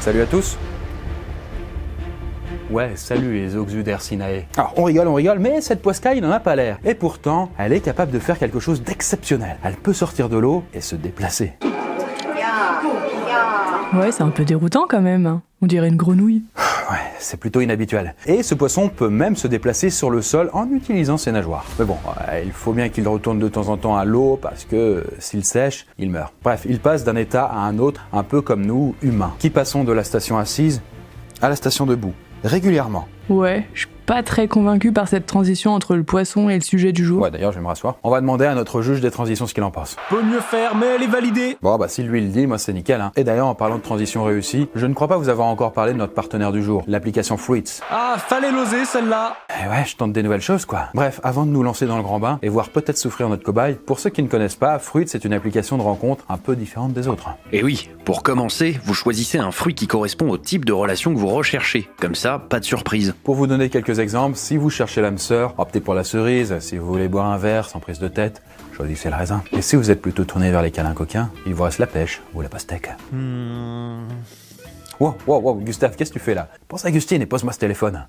Salut à tous. Ouais, salut les Oxudersinae. Alors, on rigole, mais cette poiscaille n'en a pas l'air. Et pourtant, elle est capable de faire quelque chose d'exceptionnel. Elle peut sortir de l'eau et se déplacer. Ouais, c'est un peu déroutant quand même. On dirait une grenouille. Ouais, c'est plutôt inhabituel. Et ce poisson peut même se déplacer sur le sol en utilisant ses nageoires. Mais bon, il faut bien qu'il retourne de temps en temps à l'eau parce que s'il sèche, il meurt. Bref, il passe d'un état à un autre, un peu comme nous, humains, qui passons de la station assise à la station debout, régulièrement. Ouais, je suis pas très convaincu par cette transition entre le poisson et le sujet du jour. Ouais, d'ailleurs, je vais me rasseoir. On va demander à notre juge des transitions ce qu'il en pense. Peut mieux faire, mais elle est validée. Bon, bah si lui il dit, moi c'est nickel. Hein. Et d'ailleurs, en parlant de transition réussie, je ne crois pas vous avoir encore parlé de notre partenaire du jour, l'application Fruits. Ah, fallait l'oser celle-là. Eh ouais, je tente des nouvelles choses, quoi. Bref, avant de nous lancer dans le grand bain et voir peut-être souffrir notre cobaye, pour ceux qui ne connaissent pas, Fruits c'est une application de rencontre un peu différente des autres. Et oui, pour commencer, vous choisissez un fruit qui correspond au type de relation que vous recherchez. Comme ça, pas de surprise. Pour vous donner quelques exemples, si vous cherchez l'âme sœur, optez pour la cerise. Si vous voulez boire un verre sans prise de tête, choisissez le raisin. Et si vous êtes plutôt tourné vers les câlins coquins, il vous reste la pêche ou la pastèque. Wow, Gustave, qu'est-ce que tu fais là? Pense à Augustine et pose-moi ce téléphone.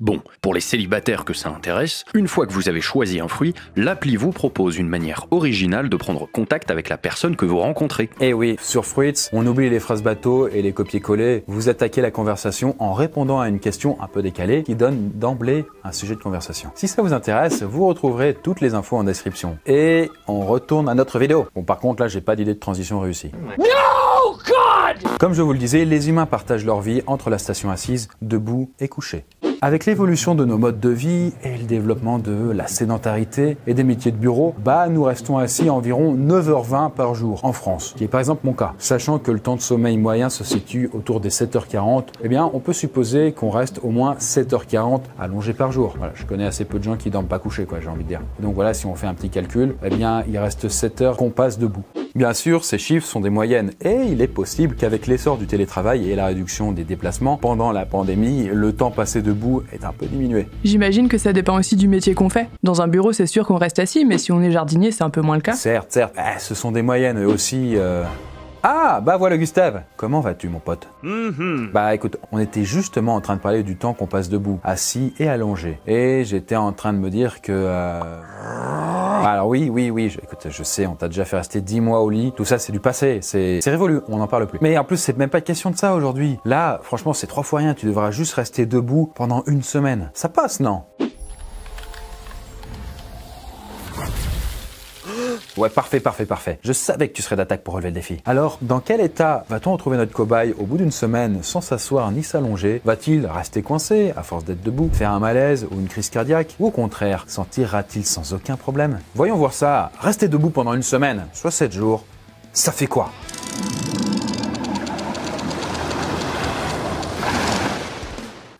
Bon, pour les célibataires que ça intéresse, une fois que vous avez choisi un fruit, l'appli vous propose une manière originale de prendre contact avec la personne que vous rencontrez. Eh oui, sur Fruits, on oublie les phrases bateau et les copier-coller. Vous attaquez la conversation en répondant à une question un peu décalée qui donne d'emblée un sujet de conversation. Si ça vous intéresse, vous retrouverez toutes les infos en description. Et on retourne à notre vidéo. Bon, par contre, là, j'ai pas d'idée de transition réussie. No, God! Comme je vous le disais, les humains partagent leur vie entre la station assise, debout et couché. Avec l'évolution de nos modes de vie et le développement de la sédentarité et des métiers de bureau, nous restons assis environ 9h20 par jour en France, qui est par exemple mon cas. Sachant que le temps de sommeil moyen se situe autour des 7h40, on peut supposer qu'on reste au moins 7h40 allongé par jour. Voilà, je connais assez peu de gens qui dorment pas couchés, j'ai envie de dire. Donc voilà, si on fait un petit calcul, il reste 7 heures qu'on passe debout. Bien sûr, ces chiffres sont des moyennes et il est possible qu'avec l'essor du télétravail et la réduction des déplacements pendant la pandémie, le temps passé debout est un peu diminué. J'imagine que ça dépend aussi du métier qu'on fait. Dans un bureau, c'est sûr qu'on reste assis, mais si on est jardinier, c'est un peu moins le cas. Certes, ce sont des moyennes aussi. Ah, voilà Gustave. Comment vas-tu mon pote? Écoute, on était justement en train de parler du temps qu'on passe debout, assis et allongé. Et j'étais en train de me dire que... Alors oui, écoute, je sais, on t'a déjà fait rester 10 mois au lit, tout ça c'est du passé, c'est révolu, on n'en parle plus. Mais en plus, c'est même pas question de ça aujourd'hui. Là, franchement, c'est 3 fois rien, tu devras juste rester debout pendant 1 semaine. Ça passe, non? Ouais, parfait. Je savais que tu serais d'attaque pour relever le défi. Alors, dans quel état va-t-on retrouver notre cobaye au bout d'une semaine sans s'asseoir ni s'allonger? Va-t-il rester coincé à force d'être debout, faire un malaise ou une crise cardiaque? Ou au contraire, s'en tirera-t-il sans aucun problème? Voyons voir ça. Rester debout pendant 1 semaine, soit 7 jours, ça fait quoi?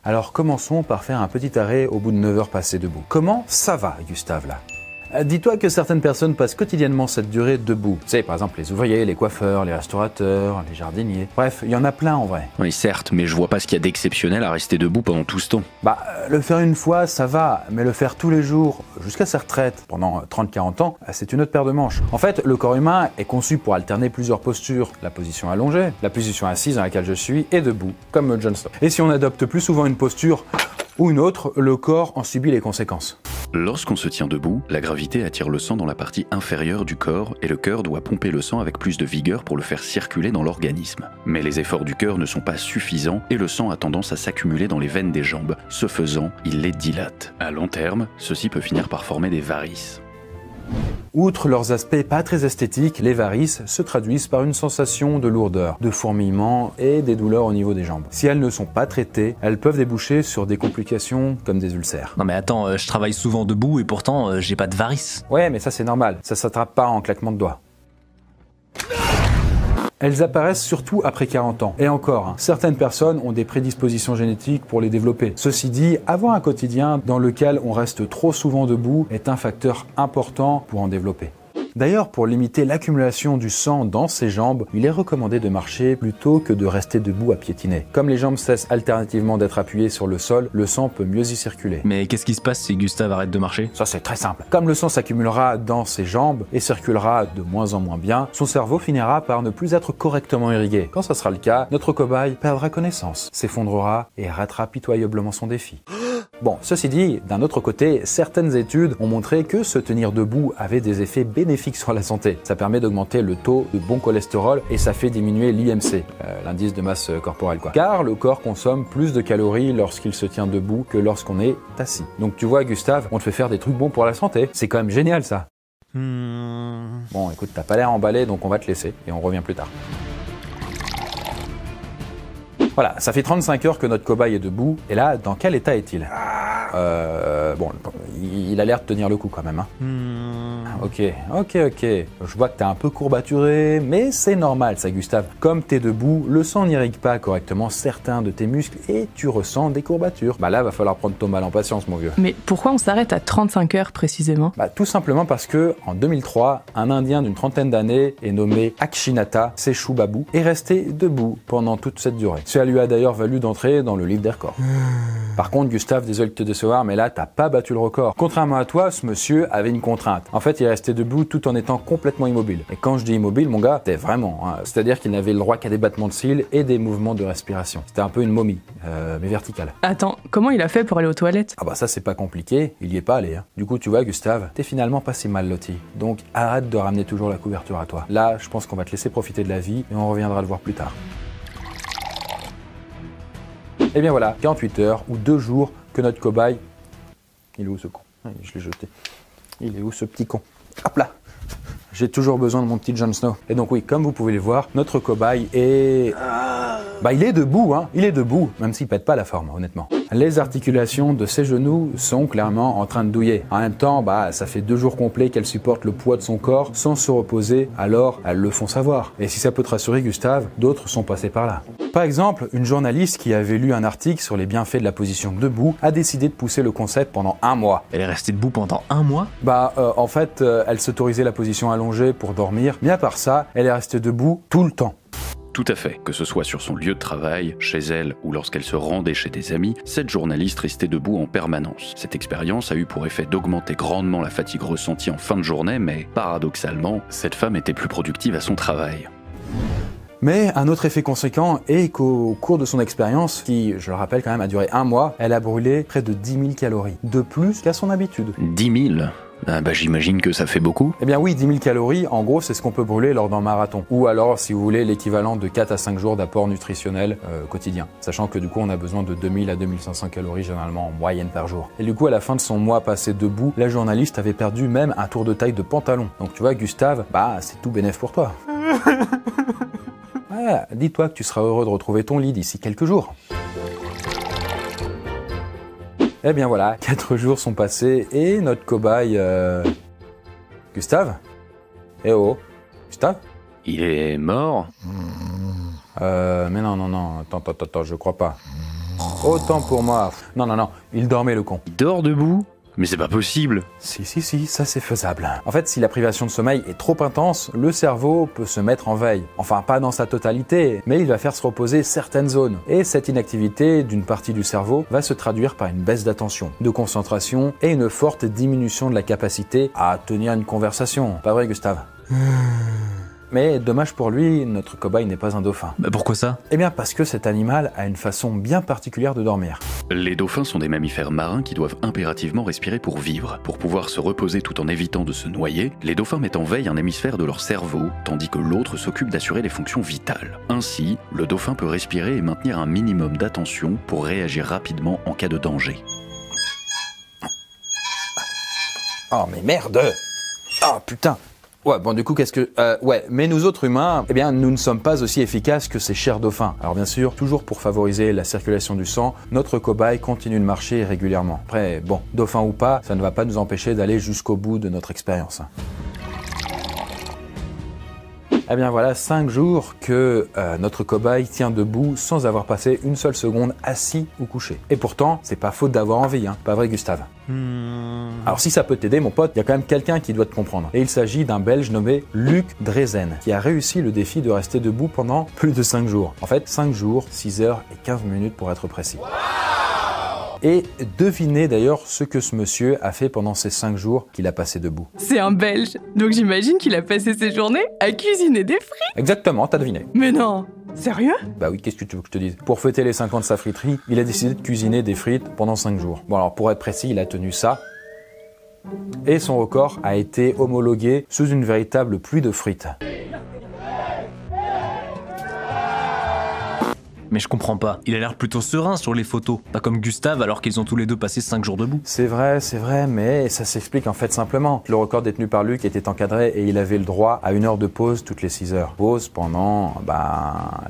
Alors commençons par faire un petit arrêt au bout de 9 heures passées debout. Comment ça va, Gustave, là? Dis-toi que certaines personnes passent quotidiennement cette durée debout. Tu sais, par exemple, les ouvriers, les coiffeurs, les restaurateurs, les jardiniers. Bref, il y en a plein en vrai. Oui, certes, mais je vois pas ce qu'il y a d'exceptionnel à rester debout pendant tout ce temps. Le faire une fois, ça va, mais le faire tous les jours, jusqu'à sa retraite, pendant 30-40 ans, c'est une autre paire de manches. En fait, le corps humain est conçu pour alterner plusieurs postures. La position allongée, la position assise dans laquelle je suis, et debout, comme John Stock. Et si on adopte plus souvent une posture ou une autre, le corps en subit les conséquences. Lorsqu'on se tient debout, la gravité attire le sang dans la partie inférieure du corps et le cœur doit pomper le sang avec plus de vigueur pour le faire circuler dans l'organisme. Mais les efforts du cœur ne sont pas suffisants et le sang a tendance à s'accumuler dans les veines des jambes. Ce faisant, il les dilate. À long terme, ceci peut finir par former des varices. Outre leurs aspects pas très esthétiques, les varices se traduisent par une sensation de lourdeur, de fourmillement et des douleurs au niveau des jambes. Si elles ne sont pas traitées, elles peuvent déboucher sur des complications comme des ulcères. Non mais attends, je travaille souvent debout et pourtant j'ai pas de varices. Ouais, mais ça c'est normal, ça s'attrape pas en claquement de doigts. Elles apparaissent surtout après 40 ans. Et encore, certaines personnes ont des prédispositions génétiques pour les développer. Ceci dit, avoir un quotidien dans lequel on reste trop souvent debout est un facteur important pour en développer. D'ailleurs, pour limiter l'accumulation du sang dans ses jambes, il est recommandé de marcher plutôt que de rester debout à piétiner. Comme les jambes cessent alternativement d'être appuyées sur le sol, le sang peut mieux y circuler. Mais qu'est-ce qui se passe si Gustave arrête de marcher? Ça c'est très simple. Comme le sang s'accumulera dans ses jambes et circulera de moins en moins bien, son cerveau finira par ne plus être correctement irrigué. Quand ça sera le cas, notre cobaye perdra connaissance, s'effondrera et ratera pitoyablement son défi. Bon, ceci dit, d'un autre côté, certaines études ont montré que se tenir debout avait des effets bénéfiques sur la santé. Ça permet d'augmenter le taux de bon cholestérol et ça fait diminuer l'IMC, l'indice de masse corporelle quoi. Car le corps consomme plus de calories lorsqu'il se tient debout que lorsqu'on est assis. Donc tu vois Gustave, on te fait faire des trucs bons pour la santé. C'est quand même génial ça. Bon écoute, t'as pas l'air emballé donc on va te laisser et on revient plus tard. Voilà, ça fait 35 heures que notre cobaye est debout, et là, dans quel état est-il? Bon, il a l'air de tenir le coup quand même. Hein. Ok. Je vois que t'es un peu courbaturé, mais c'est normal ça, Gustave. Comme t'es debout, le sang n'irrigue pas correctement certains de tes muscles et tu ressens des courbatures. Bah là, va falloir prendre ton mal en patience, mon vieux. Mais pourquoi on s'arrête à 35 heures précisément? Bah tout simplement parce que, en 2003, un Indien d'une trentaine d'années est nommé Akshinata Seshu Babu est resté debout pendant toute cette durée. Ça lui a d'ailleurs valu d'entrer dans le livre des records. Par contre, Gustave, désolé de te décevoir, mais là, t'as pas battu le record. Contrairement à toi, ce monsieur avait une contrainte. En fait, il est resté debout tout en étant complètement immobile. Et quand je dis immobile, mon gars, t'es vraiment. Hein. C'est-à-dire qu'il n'avait le droit qu'à des battements de cils et des mouvements de respiration. C'était un peu une momie, mais verticale. Attends, comment il a fait pour aller aux toilettes? Ah bah ça, c'est pas compliqué, il y est pas allé. Hein. Du coup, tu vois, Gustave, t'es finalement pas si mal loti. Donc, arrête de ramener toujours la couverture à toi. Là, je pense qu'on va te laisser profiter de la vie et on reviendra le voir plus tard. Et bien voilà, 48 heures ou 2 jours que notre cobaye... Il est où ce con? Je l'ai jeté. Il est où ce petit con? Hop là! J'ai toujours besoin de mon petit Jon Snow. Et donc oui, comme vous pouvez le voir, notre cobaye est... Bah il est debout, hein. Il est debout, même s'il pète pas la forme, honnêtement. Les articulations de ses genoux sont clairement en train de douiller. En même temps, bah ça fait 2 jours complets qu'elle supporte le poids de son corps sans se reposer, alors elles le font savoir. Et si ça peut te rassurer, Gustave, d'autres sont passés par là. Par exemple, une journaliste qui avait lu un article sur les bienfaits de la position debout a décidé de pousser le concept pendant 1 mois. Elle est restée debout pendant 1 mois? En fait, elle s'autorisait la position allongée pour dormir, mais à part ça, elle est restée debout tout le temps. Tout à fait, que ce soit sur son lieu de travail, chez elle ou lorsqu'elle se rendait chez des amis, cette journaliste restait debout en permanence. Cette expérience a eu pour effet d'augmenter grandement la fatigue ressentie en fin de journée, mais paradoxalement, cette femme était plus productive à son travail. Mais un autre effet conséquent est qu'au cours de son expérience, qui, je le rappelle quand même, a duré 1 mois, elle a brûlé près de 10 000 calories, de plus qu'à son habitude. 10 000 ? Ah bah j'imagine que ça fait beaucoup. Eh bien oui, 10 000 calories, en gros, c'est ce qu'on peut brûler lors d'un marathon. Ou alors, si vous voulez, l'équivalent de 4 à 5 jours d'apport nutritionnel quotidien. Sachant que du coup, on a besoin de 2000 à 2500 calories généralement en moyenne par jour. Et du coup, à la fin de son mois passé debout, la journaliste avait perdu même un tour de taille de pantalon. Donc tu vois, Gustave, bah c'est tout bénef pour toi. Ah, dis-toi que tu seras heureux de retrouver ton lit d'ici quelques jours. Eh bien voilà, 4 jours sont passés et notre cobaye... Gustave? Eh oh, Gustave? Il est mort? Mais non, attends, je crois pas. Autant pour moi. Non, il dormait le con. Il dort debout? Mais c'est pas possible. Si, ça c'est faisable. En fait, si la privation de sommeil est trop intense, le cerveau peut se mettre en veille. Enfin, pas dans sa totalité, mais il va faire se reposer certaines zones. Et cette inactivité d'une partie du cerveau va se traduire par une baisse d'attention, de concentration et une forte diminution de la capacité à tenir une conversation. Pas vrai, Gustave? Mais dommage pour lui, notre cobaye n'est pas un dauphin. Bah pourquoi ça? Eh bien parce que cet animal a une façon bien particulière de dormir. Les dauphins sont des mammifères marins qui doivent impérativement respirer pour vivre. Pour pouvoir se reposer tout en évitant de se noyer, les dauphins mettent en veille un hémisphère de leur cerveau, tandis que l'autre s'occupe d'assurer les fonctions vitales. Ainsi, le dauphin peut respirer et maintenir un minimum d'attention pour réagir rapidement en cas de danger. Oh mais merde! Oh putain! Ouais, bon du coup qu'est-ce que... mais nous autres humains, eh bien nous ne sommes pas aussi efficaces que ces chers dauphins. Alors bien sûr, toujours pour favoriser la circulation du sang, notre cobaye continue de marcher régulièrement. Après, bon, dauphin ou pas, ça ne va pas nous empêcher d'aller jusqu'au bout de notre expérience. Eh bien voilà 5 jours que notre cobaye tient debout sans avoir passé une seule seconde assis ou couché. Et pourtant, c'est pas faute d'avoir envie, hein. Pas vrai, Gustave? Alors si ça peut t'aider mon pote, il y a quand même quelqu'un qui doit te comprendre. Et il s'agit d'un Belge nommé Luc Drezen, qui a réussi le défi de rester debout pendant plus de 5 jours. En fait, 5 jours, 6 heures et 15 minutes pour être précis. Et devinez d'ailleurs ce que ce monsieur a fait pendant ces 5 jours qu'il a passé debout. C'est un Belge, donc j'imagine qu'il a passé ses journées à cuisiner des frites. Exactement, t'as deviné. Mais non, sérieux? Bah oui, qu'est-ce que tu veux que je te dise? Pour fêter les 5 ans de sa friterie, il a décidé de cuisiner des frites pendant 5 jours. Bon alors pour être précis, il a tenu ça. Et son record a été homologué sous une véritable pluie de frites. Mais je comprends pas. Il a l'air plutôt serein sur les photos. Pas comme Gustave alors qu'ils ont tous les deux passé 5 jours debout. C'est vrai, mais ça s'explique en fait simplement. Le record détenu par Luc était encadré et il avait le droit à 1 heure de pause toutes les 6 heures. Pause pendant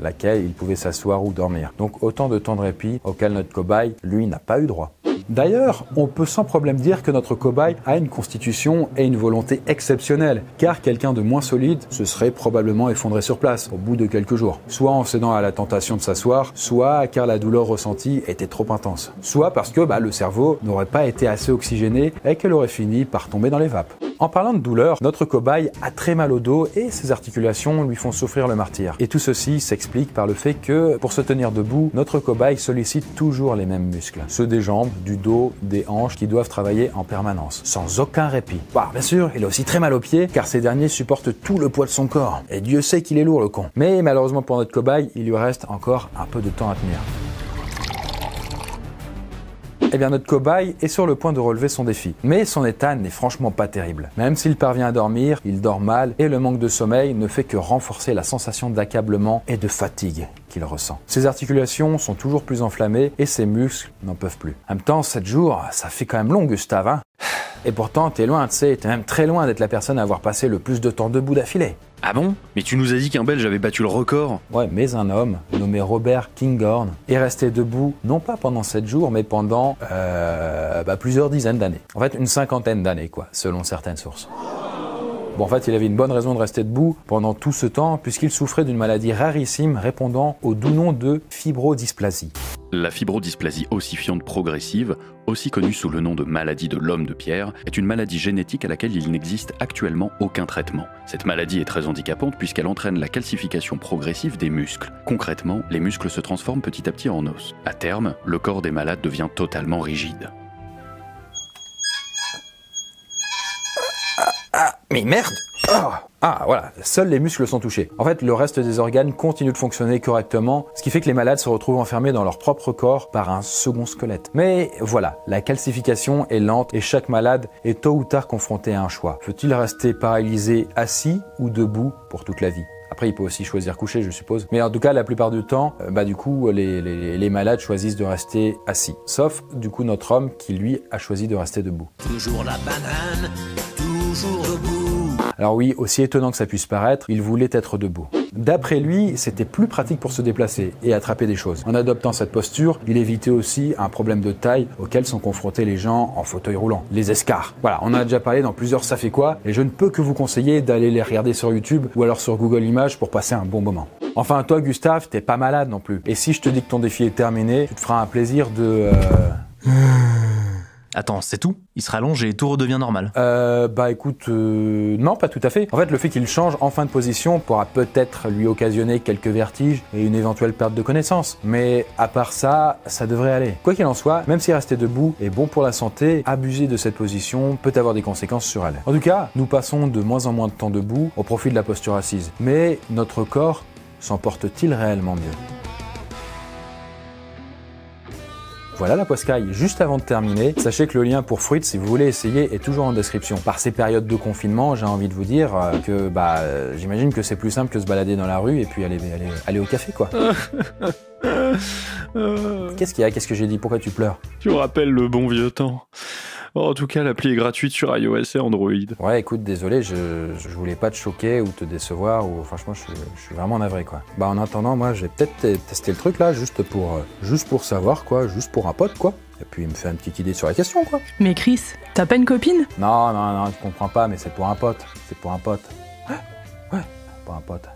laquelle il pouvait s'asseoir ou dormir. Donc autant de temps de répit auquel notre cobaye, lui, n'a pas eu droit. D'ailleurs, on peut sans problème dire que notre cobaye a une constitution et une volonté exceptionnelles, car quelqu'un de moins solide se serait probablement effondré sur place au bout de quelques jours, soit en cédant à la tentation de s'asseoir, soit car la douleur ressentie était trop intense, soit parce que le cerveau n'aurait pas été assez oxygéné et qu'elle aurait fini par tomber dans les vapes. En parlant de douleur, notre cobaye a très mal au dos et ses articulations lui font souffrir le martyre. Et tout ceci s'explique par le fait que, pour se tenir debout, notre cobaye sollicite toujours les mêmes muscles, ceux des jambes, du dos, des hanches qui doivent travailler en permanence, sans aucun répit. Bien sûr, il a aussi très mal aux pieds, car ces derniers supportent tout le poids de son corps. Et Dieu sait qu'il est lourd le con. Mais malheureusement pour notre cobaye, il lui reste encore un peu de temps à tenir. Eh bien notre cobaye est sur le point de relever son défi. Mais son état n'est franchement pas terrible. Même s'il parvient à dormir, il dort mal et le manque de sommeil ne fait que renforcer la sensation d'accablement et de fatigue qu'il ressent. Ses articulations sont toujours plus enflammées et ses muscles n'en peuvent plus. En même temps, 7 jours, ça fait quand même long Gustave, hein. Et pourtant, t'es loin, tu sais, t'es même très loin d'être la personne à avoir passé le plus de temps debout d'affilée. Ah bon? Mais tu nous as dit qu'un Belge avait battu le record? Ouais, mais un homme nommé Robert Kinghorn est resté debout, non pas pendant 7 jours, mais pendant plusieurs dizaines d'années. En fait, une 50aine d'années, quoi, selon certaines sources. Bon, en fait, il avait une bonne raison de rester debout pendant tout ce temps, puisqu'il souffrait d'une maladie rarissime répondant au doux nom de fibrodysplasie. La fibrodysplasie ossifiante progressive, aussi connue sous le nom de maladie de l'homme de pierre, est une maladie génétique à laquelle il n'existe actuellement aucun traitement. Cette maladie est très handicapante puisqu'elle entraîne la calcification progressive des muscles. Concrètement, les muscles se transforment petit à petit en os. À terme, le corps des malades devient totalement rigide. Mais merde! Voilà, seuls les muscles sont touchés. En fait, le reste des organes continue de fonctionner correctement, ce qui fait que les malades se retrouvent enfermés dans leur propre corps par un second squelette. Mais voilà, la calcification est lente et chaque malade est tôt ou tard confronté à un choix. Faut-il rester paralysé assis ou debout pour toute la vie? Après, il peut aussi choisir couché, je suppose. Mais en tout cas, la plupart du temps, les malades choisissent de rester assis. Sauf, du coup, notre homme qui, lui, a choisi de rester debout. Toujours la banane, toujours debout. Alors oui, aussi étonnant que ça puisse paraître, il voulait être debout. D'après lui, c'était plus pratique pour se déplacer et attraper des choses. En adoptant cette posture, il évitait aussi un problème de taille auquel sont confrontés les gens en fauteuil roulant, les escarres. Voilà, on en a déjà parlé dans plusieurs Ça fait quoi, et je ne peux que vous conseiller d'aller les regarder sur YouTube ou alors sur Google Images pour passer un bon moment. Enfin, toi Gustave, t'es pas malade non plus. Et si je te dis que ton défi est terminé, tu te feras un plaisir de... Attends, c'est tout? Il se rallonge et tout redevient normal. Écoute, non, pas tout à fait. En fait, le fait qu'il change en fin de position pourra peut-être lui occasionner quelques vertiges et une éventuelle perte de connaissance. Mais à part ça, ça devrait aller. Quoi qu'il en soit, même si rester debout est bon pour la santé, abuser de cette position peut avoir des conséquences sur elle. En tout cas, nous passons de moins en moins de temps debout au profit de la posture assise. Mais notre corps s'en porte-t-il réellement mieux ? Voilà la poiscaille. Juste avant de terminer, sachez que le lien pour Fruits, si vous voulez essayer, est toujours en description. Par ces périodes de confinement, j'ai envie de vous dire que j'imagine que c'est plus simple que se balader dans la rue et puis aller au café, quoi. Qu'est-ce qu'il y a? Qu'est-ce que j'ai dit? Pourquoi tu pleures? Tu me rappelles le bon vieux temps. En tout cas, l'appli est gratuite sur iOS et Android. Ouais, écoute, désolé, je voulais pas te choquer ou te décevoir, ou franchement, je suis vraiment navré, quoi. En attendant, moi, je vais peut-être tester le truc, là, juste pour savoir, quoi, juste pour un pote, quoi. Et puis, il me fait une petite idée sur la question, quoi. Mais Chris, t'as pas une copine? Non, tu comprends pas, mais c'est pour un pote. C'est pour un pote. Ouais, pour un pote.